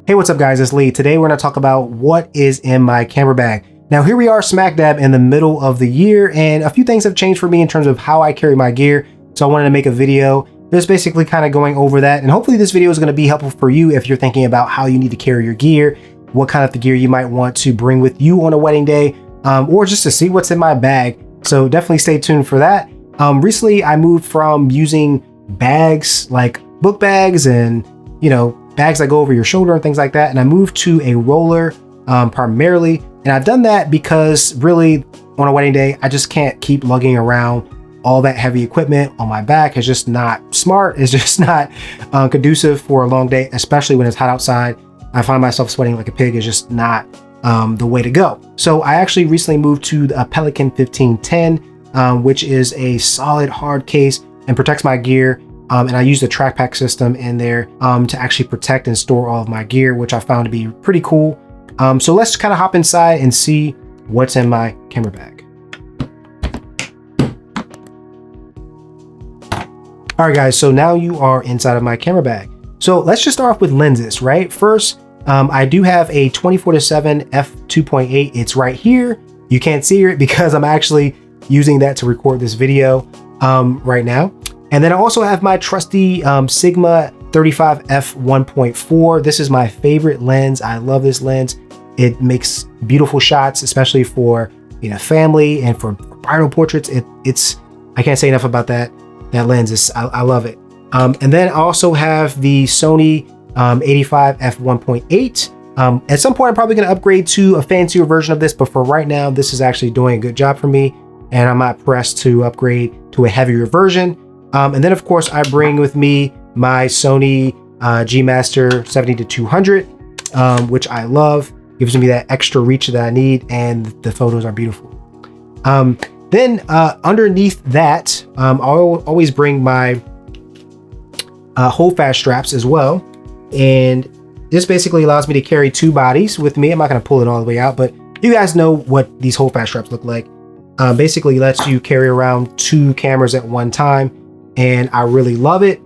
Hey, what's up guys, it's Lee. Today we're gonna talk about what is in my camera bag. Now here we are smack dab in the middle of the year, and a few things have changed for me in terms of how I carry my gear. So I wanted to make a video just basically kind of going over that. And hopefully this video is gonna be helpful for you if you're thinking about how you need to carry your gear, what kind of gear you might want to bring with you on a wedding day, or just to see what's in my bag. So definitely stay tuned for that. Recently I moved from using bags like book bags and, you know, bags that go over your shoulder and things like that. And I moved to a roller primarily. And I've done that because really on a wedding day, I just can't keep lugging around all that heavy equipment on my back. It's just not smart. It's just not conducive for a long day, especially when it's hot outside. I find myself sweating like a pig. It's just not the way to go. So I actually recently moved to a Pelican 1510, which is a solid hard case and protects my gear. And I use the track pack system in there to actually protect and store all of my gear, which I found to be pretty cool. So let's kind of hop inside and see what's in my camera bag. All right, guys, so now you are inside of my camera bag. So let's just start off with lenses, right? First, I do have a 24-7 f2.8. It's right here. You can't see it because I'm actually using that to record this video right now. And then I also have my trusty Sigma 35 f1.4. This is my favorite lens. I love this lens. It makes beautiful shots, especially for, you know, family and for bridal portraits. It's I can't say enough about that lens. I love it. And then I also have the Sony 85 f1.8. At some point, I'm probably going to upgrade to a fancier version of this, but for right now, this is actually doing a good job for me, and I'm not pressed to upgrade to a heavier version. And then of course I bring with me my Sony G Master 70-200, which I love. Gives me that extra reach that I need, and the photos are beautiful. Then underneath that, I'll always bring my Holdfast straps as well. And this basically allows me to carry two bodies with me. I'm not gonna pull it all the way out, but you guys know what these Holdfast straps look like. Basically lets you carry around two cameras at one time, and I really love it.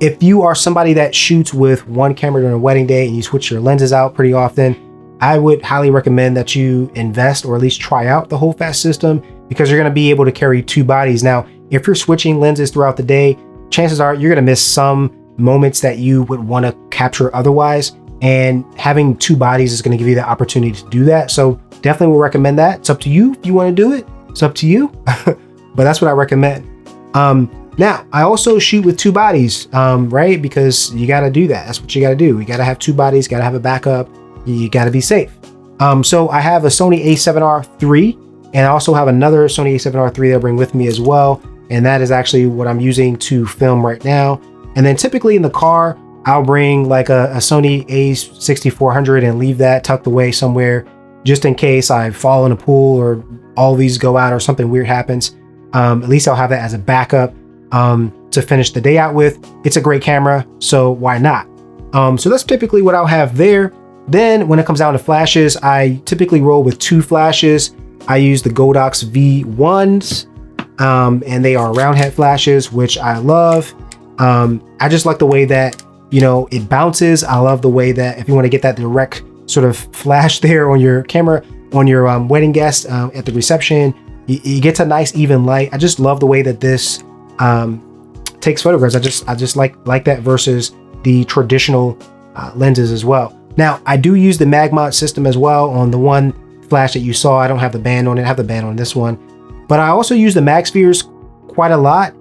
If you are somebody that shoots with one camera during a wedding day and you switch your lenses out pretty often, I would highly recommend that you invest or at least try out the Holdfast system, because you're going to be able to carry two bodies. Now, if you're switching lenses throughout the day, chances are you're going to miss some moments that you would want to capture otherwise, and having two bodies is going to give you the opportunity to do that. So definitely will recommend that. It's up to you if you want to do it. It's up to you, but that's what I recommend. Now I also shoot with two bodies, right? Because you got to do that. That's what you got to do. You got to have two bodies, got to have a backup. You got to be safe. So I have a Sony a7R III, and I also have another Sony a7R III that I bring with me as well. And that is actually what I'm using to film right now. And then typically in the car, I'll bring like a Sony a6400 and leave that tucked away somewhere, just in case I fall in a pool or all these go out or something weird happens. At least I'll have that as a backup to finish the day out with. It's a great camera, so why not? So that's typically what I'll have there. Then when it comes down to flashes, I typically roll with two flashes. I use the Godox V1s, and they are round head flashes, which I love. I just like the way that, you know, it bounces. I love the way that if you want to get that direct sort of flash there on your camera, on your wedding guest at the reception, you get a nice even light. I just love the way that this takes photographs. I just like that versus the traditional lenses as well. Now I do use the Magmod system as well on the one flash that you saw. I don't have the band on it. I have the band on this one, but I also use the Magspheres quite a lot.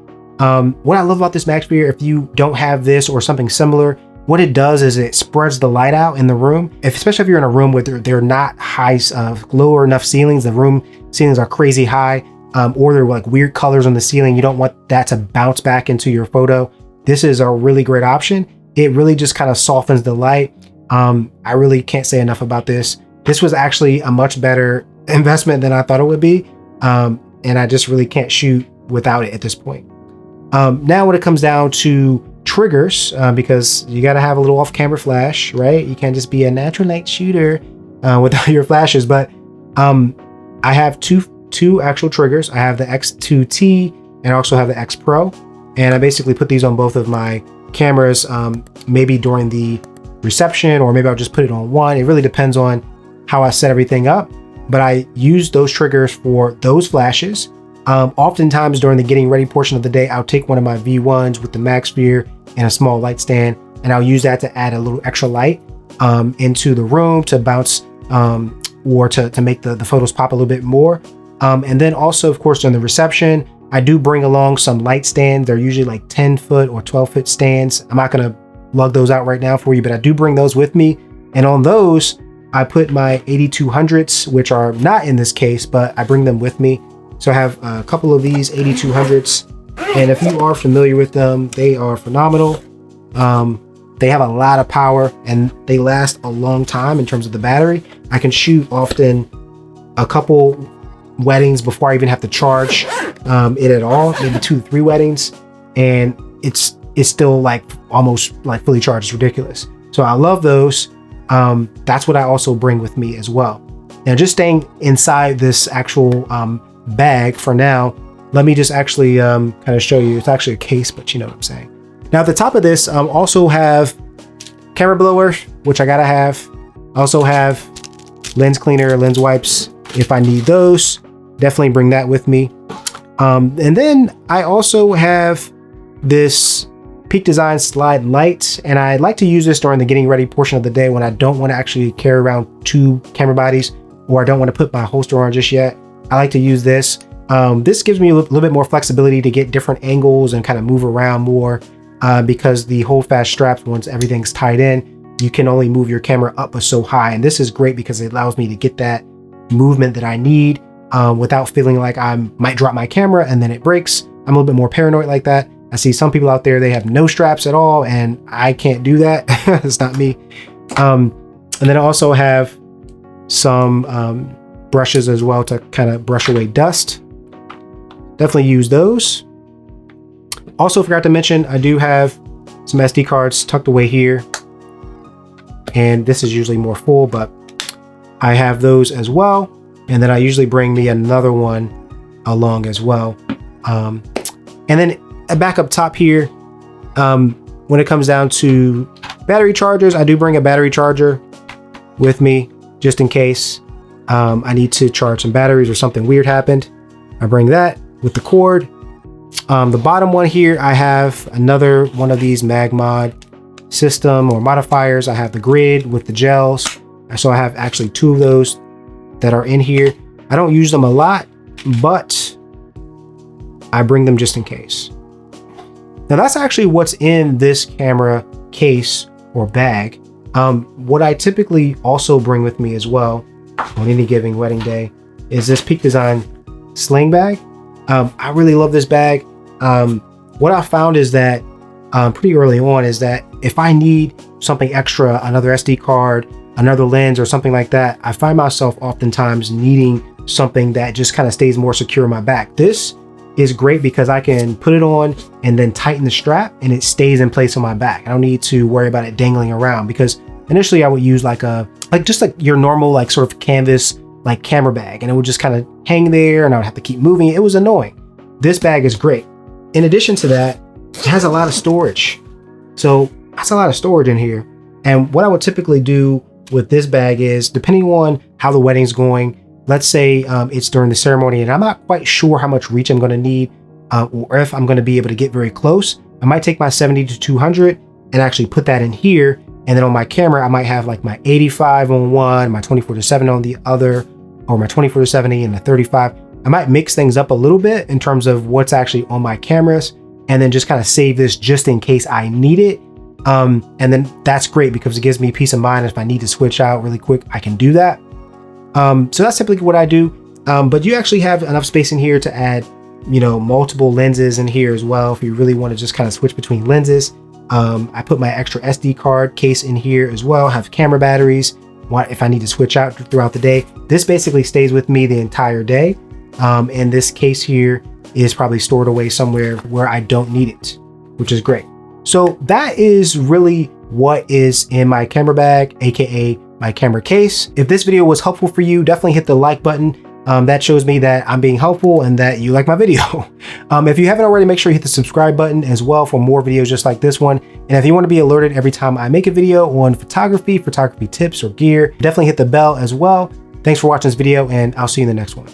What I love about this Magsphere, if you don't have this or something similar, what it does is it spreads the light out in the room. Especially if you're in a room where they're not high, lower enough ceilings, the room ceilings are crazy high, or they're like weird colors on the ceiling. You don't want that to bounce back into your photo. This is a really great option. It really just kind of softens the light. I really can't say enough about this. This was actually a much better investment than I thought it would be. And I just really can't shoot without it at this point. Now when it comes down to triggers, because you got to have a little off-camera flash, right? You can't just be a natural light shooter without your flashes. But I have two actual triggers. I have the X2T and I also have the X Pro, and I basically put these on both of my cameras, maybe during the reception, or maybe I'll just put it on one. It really depends on how I set everything up, but I use those triggers for those flashes. Oftentimes during the getting ready portion of the day, I'll take one of my V1s with the Magsphere and a small light stand, and I'll use that to add a little extra light into the room to bounce or to make the photos pop a little bit more. And then also, of course, during the reception, I do bring along some light stands. They're usually like 10-foot or 12-foot stands. I'm not gonna lug those out right now for you, but I do bring those with me. And on those, I put my 8200s, which are not in this case, but I bring them with me. So I have a couple of these 8200s, and if you are familiar with them, they are phenomenal. They have a lot of power and they last a long time in terms of the battery. I can shoot often a couple weddings before I even have to charge it at all, maybe 2 to 3 weddings, and it's still like almost like fully charged. It's ridiculous. So I love those. That's what I also bring with me as well. Now, just staying inside this actual bag for now, let me just actually kind of show you. It's actually a case, but you know what I'm saying. Now at the top of this, also have camera blower, which I gotta have. I also have lens cleaner, lens wipes if I need those. Definitely bring that with me. And then I also have this Peak Design slide light, and I like to use this during the getting ready portion of the day when I don't want to actually carry around 2 camera bodies, or I don't want to put my holster on just yet. I like to use this. This gives me a little bit more flexibility to get different angles and kind of move around more because the Holdfast straps, once everything's tied in, you can only move your camera up so high. And this is great because it allows me to get that movement that I need without feeling like I might drop my camera and then it breaks. I'm a little bit more paranoid like that. I see some people out there, they have no straps at all, and I can't do that. It's not me. And then I also have some brushes as well to kind of brush away dust. Definitely use those. Also forgot to mention, I do have some SD cards tucked away here, and this is usually more full, but I have those as well. And then I usually bring me another one along as well. And then back up top here, when it comes down to battery chargers, I do bring a battery charger with me just in case I need to charge some batteries or something weird happened. I bring that with the cord. The bottom one here, I have another one of these Magmod system or modifiers. I have the grid with the gels. So I have actually 2 of those that are in here. I don't use them a lot, but I bring them just in case. Now that's actually what's in this camera case or bag. What I typically also bring with me as well on any given wedding day is this Peak Design Sling Bag. I really love this bag. What I found is that pretty early on is that if I need something extra, another SD card, another lens or something like that, I find myself oftentimes needing something that just kind of stays more secure in my back. This is great because I can put it on and then tighten the strap and it stays in place on my back. I don't need to worry about it dangling around, because initially I would use like your normal like sort of canvas like camera bag, and it would just kind of hang there and I would have to keep moving. It was annoying. This bag is great. In addition to that, it has a lot of storage. So that's a lot of storage in here. And what I would typically do with this bag is, depending on how the wedding's going, let's say it's during the ceremony and I'm not quite sure how much reach I'm going to need or if I'm going to be able to get very close, I might take my 70 to 200 and actually put that in here. And then on my camera, I might have like my 85 on one, my 24 to 7 on the other, or my 24 to 70 and the 35. I might mix things up a little bit in terms of what's actually on my cameras, and then just kind of save this just in case I need it. And then that's great because it gives me peace of mind. If I need to switch out really quick, I can do that. So that's typically what I do. But you actually have enough space in here to add, multiple lenses in here as well. If you really want to just kind of switch between lenses. I put my extra SD card case in here as well. Have camera batteries if I need to switch out throughout the day. This basically stays with me the entire day. And this case here is probably stored away somewhere where I don't need it, which is great. So that is really what is in my camera bag, aka my camera case. If this video was helpful for you, definitely hit the like button. That shows me that I'm being helpful and that you like my video. If you haven't already, make sure you hit the subscribe button as well for more videos just like this one. And if you want to be alerted every time I make a video on photography tips or gear, definitely hit the bell as well. Thanks for watching this video, and I'll see you in the next one.